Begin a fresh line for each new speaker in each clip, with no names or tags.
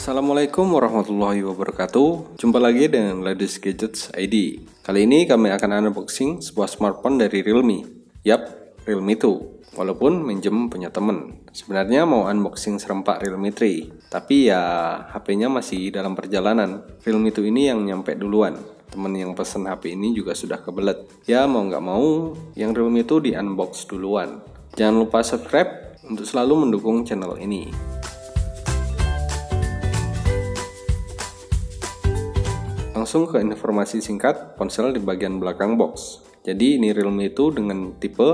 Assalamualaikum warahmatullahi wabarakatuh. Jumpa lagi dengan Latest Gadgets ID. Kali ini kami akan unboxing sebuah smartphone dari Realme. Yap, Realme 2. Walaupun minjem punya temen. Sebenarnya mau unboxing serempak Realme 3, tapi ya HP-nya masih dalam perjalanan. Realme 2 ini yang nyampe duluan. Temen yang pesen HP ini juga sudah kebelet. Ya mau nggak mau, yang Realme 2 di unbox duluan. Jangan lupa subscribe untuk selalu mendukung channel ini. Langsung ke informasi singkat ponsel di bagian belakang box. Jadi ini Realme 2 dengan tipe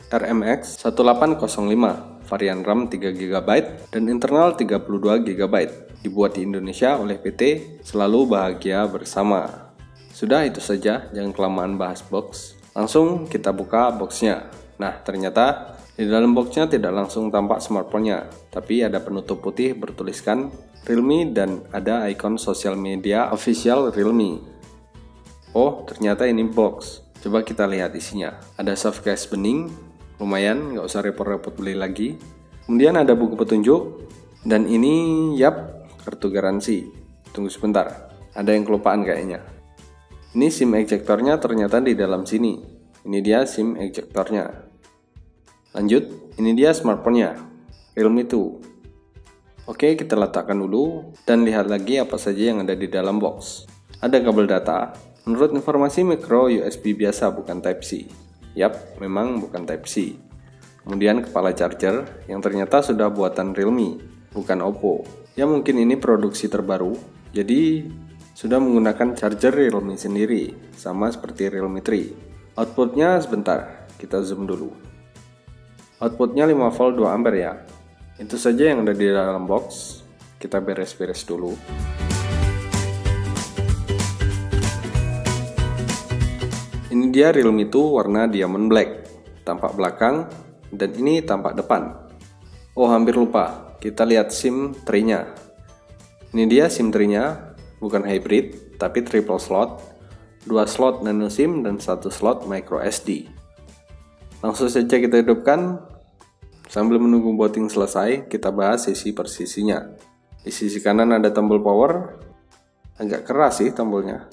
RMX 1805, varian RAM 3GB dan internal 32GB. Dibuat di Indonesia oleh PT Selalu Bahagia Bersama. Sudah itu saja, jangan kelamaan bahas box. Langsung kita buka boxnya. Nah, ternyata di dalam boxnya tidak langsung tampak smartphone-nya, tapi ada penutup putih bertuliskan Realme dan ada ikon sosial media official Realme. Oh, ternyata ini box. Coba kita lihat isinya. Ada soft case bening, lumayan, nggak usah repot-repot beli lagi. Kemudian ada buku petunjuk, dan ini kartu garansi. Tunggu sebentar, ada yang kelupaan kayaknya. Ini SIM ejectornya ternyata di dalam sini. Ini dia SIM ejectornya. Lanjut, ini dia smartphone-nya, Realme 2. Oke, kita letakkan dulu dan lihat lagi apa saja yang ada di dalam box. Ada kabel data. Menurut informasi micro USB biasa, bukan Type-C. Yap, memang bukan Type-C. Kemudian kepala charger yang ternyata sudah buatan Realme, bukan Oppo. Ya mungkin ini produksi terbaru, jadi sudah menggunakan charger Realme sendiri, sama seperti Realme 3. Outputnya sebentar, kita zoom dulu. Outputnya 5V 2A ya. Itu saja yang ada di dalam box. Kita beres-beres dulu. Ini dia Realme 2 warna diamond black. Tampak belakang dan ini tampak depan. Oh, hampir lupa. Kita lihat SIM tray-nya. Ini dia SIM tray-nya, bukan hybrid, tapi triple slot. 2 slot nano SIM dan 1 slot micro SD. Langsung saja kita hidupkan. Sambil menunggu booting selesai, kita bahas sisi per sisinya. Di sisi kanan ada tombol power, agak keras sih tombolnya.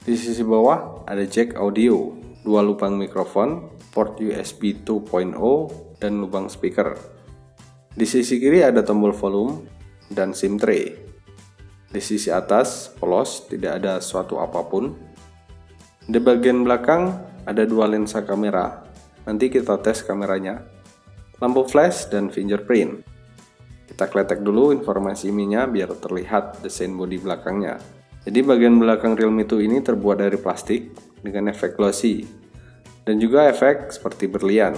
Di sisi bawah ada jack audio, 2 lubang mikrofon, port USB 2.0, dan lubang speaker. Di sisi kiri ada tombol volume dan SIM tray. Di sisi atas polos, tidak ada suatu apapun. Di bagian belakang ada 2 lensa kamera. Nanti kita tes kameranya. Lampu flash dan fingerprint. Kita kletek dulu informasi ininya biar terlihat desain bodi belakangnya. Jadi bagian belakang Realme 2 ini terbuat dari plastik dengan efek glossy dan juga efek seperti berlian.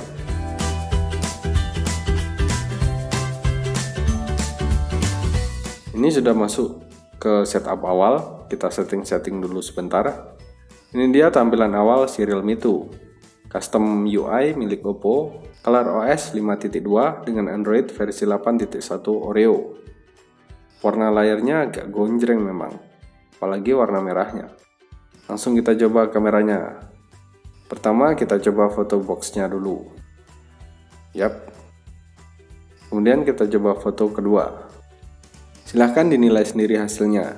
Ini sudah masuk ke setup awal, kita setting dulu sebentar. Ini dia tampilan awal si Realme 2. Custom UI milik Oppo. ColorOS 5.2 dengan Android versi 8.1 Oreo. Warna layarnya agak gonjreng memang, apalagi warna merahnya. Langsung kita coba kameranya. Pertama kita coba foto boxnya dulu. Yap. Kemudian kita coba foto kedua. Silahkan dinilai sendiri hasilnya.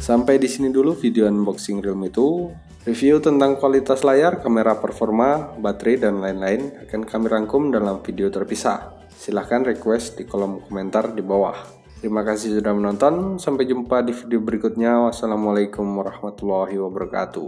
Sampai di sini dulu video unboxing Realme 2. Review tentang kualitas layar, kamera, performa, baterai, dan lain-lain akan kami rangkum dalam video terpisah. Silahkan request di kolom komentar di bawah. Terima kasih sudah menonton, sampai jumpa di video berikutnya. Wassalamualaikum warahmatullahi wabarakatuh.